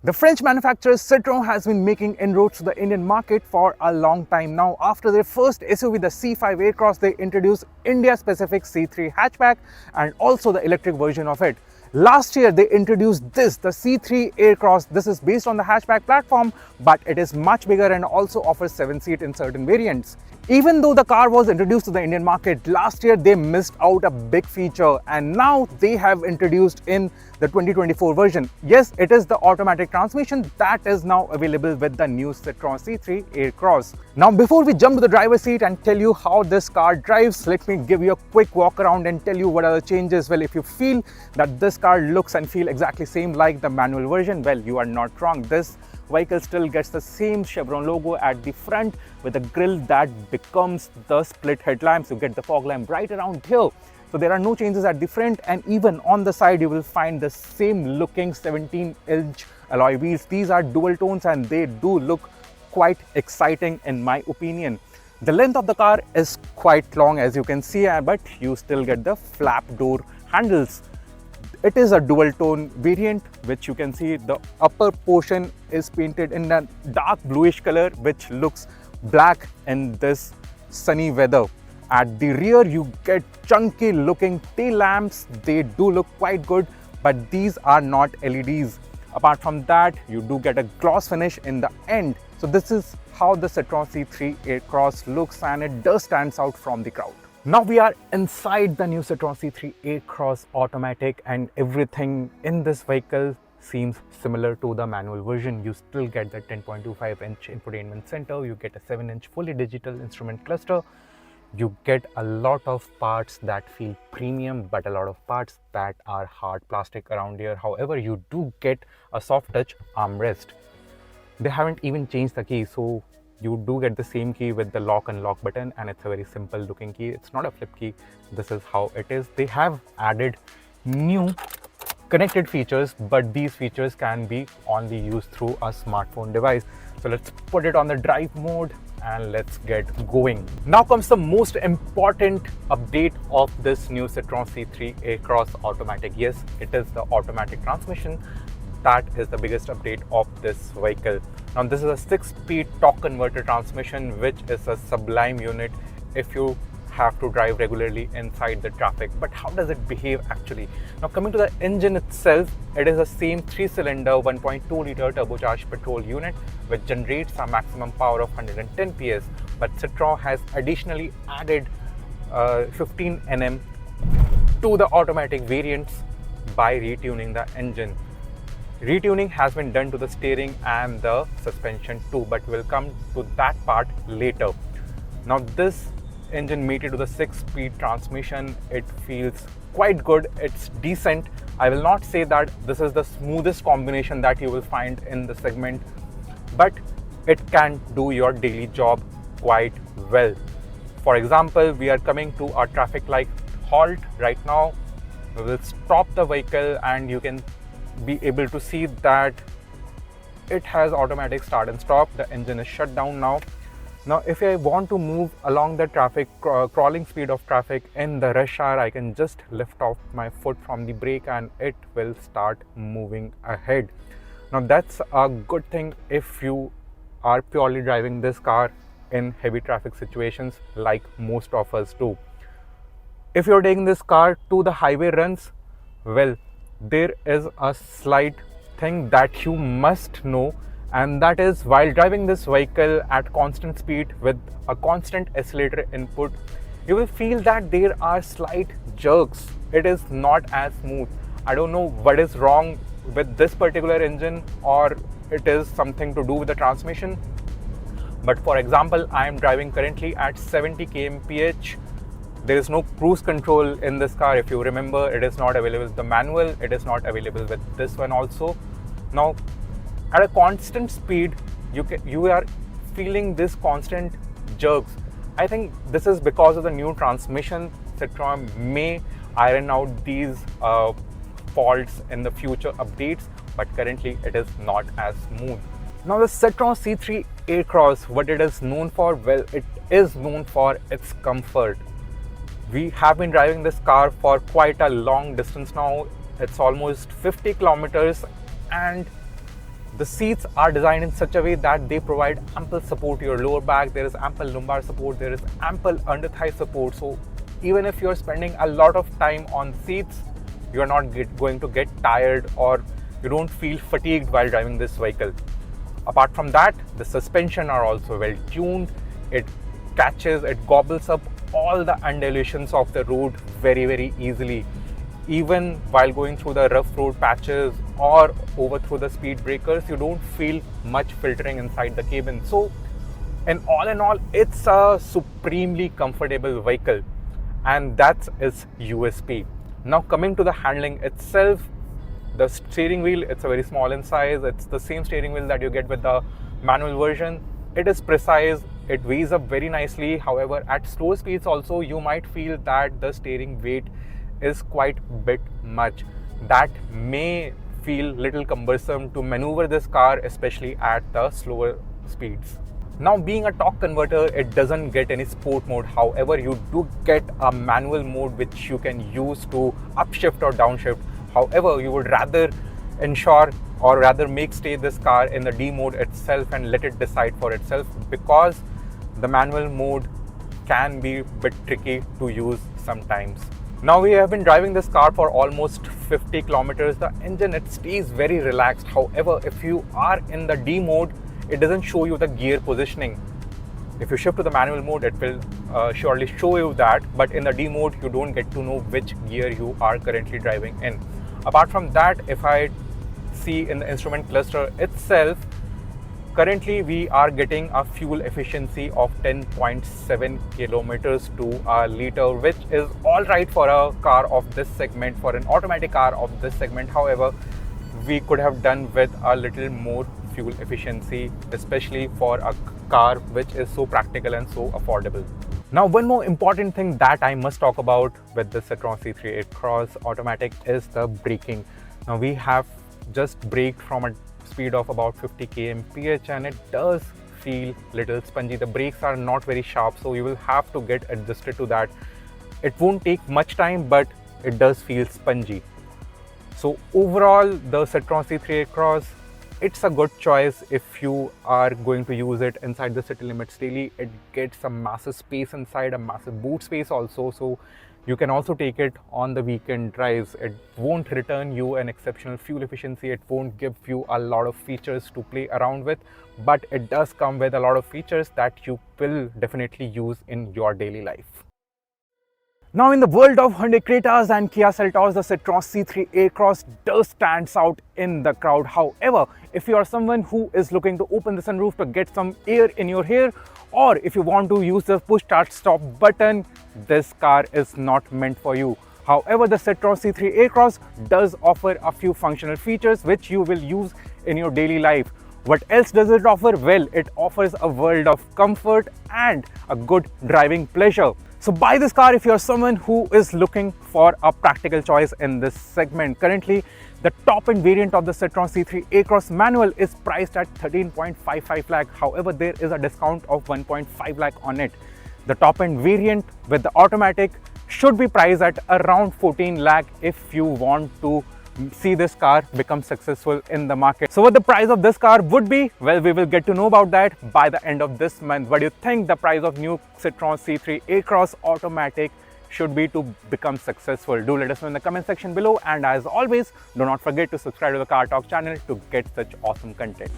The French manufacturer Citroen has been making inroads to the Indian market for a long time now. After their first SUV, the C5 Aircross, they introduced India-specific C3 hatchback and also the electric version of it. Last year, they introduced the C3 Aircross. This is based on the hatchback platform, but it is much bigger and also offers 7-seat in certain variants. Even though the car was introduced to the Indian market last year, they missed out a big feature, and now they have introduced in the 2024 version. Yes, it is the automatic transmission that is now available with the new Citroen C3 Aircross. Now, before we jump to the driver's seat and tell you how this car drives, let me give you a quick walk around and tell you what are the changes. Well, if you feel that this car looks and feel exactly same like the manual version, well, you are not wrong. This vehicle still gets the same Chevron logo at the front with a grille that becomes the split headlamps. You get the fog lamp right around here. So there are no changes at the front, and even on the side you will find the same looking 17-inch alloy wheels. These are dual tones and they do look quite exciting in my opinion. The length of the car is quite long, as you can see, but you still get the flap door handles. It is a dual tone variant, which you can see the upper portion is painted in a dark bluish color, which looks black in this sunny weather. At the rear, you get chunky looking tail lamps. They do look quite good, but these are not LEDs. Apart from that, you do get a gloss finish in the end. So this is how the Citroen C3 Aircross looks, and it does stand out from the crowd. Now we are inside the new Citroen C3 Aircross automatic, and everything in this vehicle seems similar to the manual version. You still get the 10.25-inch infotainment center, you get a 7-inch fully digital instrument cluster, you get a lot of parts that feel premium, but a lot of parts that are hard plastic around here. However, you do get a soft touch armrest. They haven't even changed the key, so you do get the same key with the lock and lock button, and it's a very simple looking key. It's not a flip key. This is how it is. They have added new connected features, but these features can be only used through a smartphone device. So let's put it on the drive mode and let's get going. Now comes the most important update of this new Citroen C3 Aircross automatic. Yes, it is the automatic transmission. That is the biggest update of this vehicle. Now this is a 6-speed torque converter transmission, which is a sublime unit if you have to drive regularly inside the traffic. But how does it behave actually? Now coming to the engine itself, it is the same 3-cylinder 1.2-liter turbocharged petrol unit which generates a maximum power of 110 PS. But Citroen has additionally added 15 Nm to the automatic variants by retuning the engine. Retuning has been done to the steering and the suspension too, but we'll come to that part later. Now this engine mated to the 6-speed transmission, it feels quite good, it's decent. I will not say that this is the smoothest combination that you will find in the segment, but it can do your daily job quite well. For example, we are coming to a traffic light halt right now. We will stop the vehicle and you can be able to see that it has automatic start and stop. The engine is shut down now. Now if I want to move along the traffic, crawling speed of traffic in the rush hour, I can just lift off my foot from the brake and it will start moving ahead. Now that's a good thing if you are purely driving this car in heavy traffic situations like most of us do. If you're taking this car to the highway runs, well, there is a slight thing that you must know, and that is while driving this vehicle at constant speed with a constant accelerator input, you will feel that there are slight jerks. It is not as smooth. I don't know what is wrong with this particular engine, or it is something to do with the transmission. But for example, I am driving currently at 70 km/h. There is no cruise control in this car. If you remember, it is not available with the manual. It is not available with this one also. Now, at a constant speed, you are feeling this constant jerks. I think this is because of the new transmission. Citroen may iron out these faults in the future updates, but currently it is not as smooth. Now the Citroen C3 Aircross, what it is known for? Well, it is known for its comfort. We have been driving this car for quite a long distance now. It's almost 50 kilometers, and The seats are designed in such a way that they provide ample support to your lower back. There is ample lumbar support, there is ample under thigh support. So even if you're spending a lot of time on seats, you're not going to get tired or you don't feel fatigued while driving this vehicle. Apart from that, the suspension are also well tuned. It gobbles up all the undulations of the road very easily. Even while going through the rough road patches or over through the speed breakers, you don't feel much filtering inside the cabin. So in all, it's a supremely comfortable vehicle, and that's its USP. Now coming to the handling itself, the steering wheel, it's a very small in size. It's the same steering wheel that you get with the manual version. It is precise, it weighs up very nicely. However, at slow speeds also, you might feel that the steering weight is quite bit much. That may feel little cumbersome to maneuver this car, especially at the slower speeds. Now, being a torque converter, it doesn't get any sport mode. However, you do get a manual mode which you can use to upshift or downshift. However, you would rather ensure or rather make stay this car in the D mode itself and let it decide for itself, because the manual mode can be a bit tricky to use sometimes. Now we have been driving this car for almost 50 kilometers. The engine, it stays very relaxed. However, if you are in the D mode, it doesn't show you the gear positioning. If you shift to the manual mode, it will surely show you that, but in the D mode, you don't get to know which gear you are currently driving in. Apart from that, if I see in the instrument cluster itself, currently we are getting a fuel efficiency of 10.7 kilometers to a liter, which is all right for a car of this segment, for an automatic car of this segment. However, we could have done with a little more fuel efficiency, especially for a car which is so practical and so affordable. Now, one more important thing that I must talk about with the Citroen C3 Aircross automatic is the braking. Now, we have just braked from a speed of about 50 km/h and it does feel little spongy. The brakes are not very sharp, so you will have to get adjusted to that. It won't take much time, but it does feel spongy. So overall, the Citroen C3 Aircross, it's a good choice if you are going to use it inside the city limits daily. It gets a massive space inside, a massive boot space also, so you can also take it on the weekend drives. It won't return you an exceptional fuel efficiency, it won't give you a lot of features to play around with, but it does come with a lot of features that you will definitely use in your daily life. Now, in the world of Hyundai Cretas and Kia Seltos, the Citroen C3 Aircross does stand out in the crowd. However, if you are someone who is looking to open the sunroof to get some air in your hair, or if you want to use the push start stop button, this car is not meant for you. However, the Citroen C3 Aircross does offer a few functional features which you will use in your daily life. What else does it offer? Well, it offers a world of comfort and a good driving pleasure. So buy this car if you're someone who is looking for a practical choice in this segment. Currently, the top-end variant of the Citroen C3 Aircross manual is priced at 13.55 lakh. However, there is a discount of 1.5 lakh on it. The top-end variant with the automatic should be priced at around 14 lakh if you want to see this car become successful in the market. So what the price of this car would be? Well, we will get to know about that by the end of this month. What do you think the price of new Citroen C3 Aircross automatic should be to become successful? Do let us know in the comment section below, and as always, do not forget to subscribe to the Car Talk channel to get such awesome content.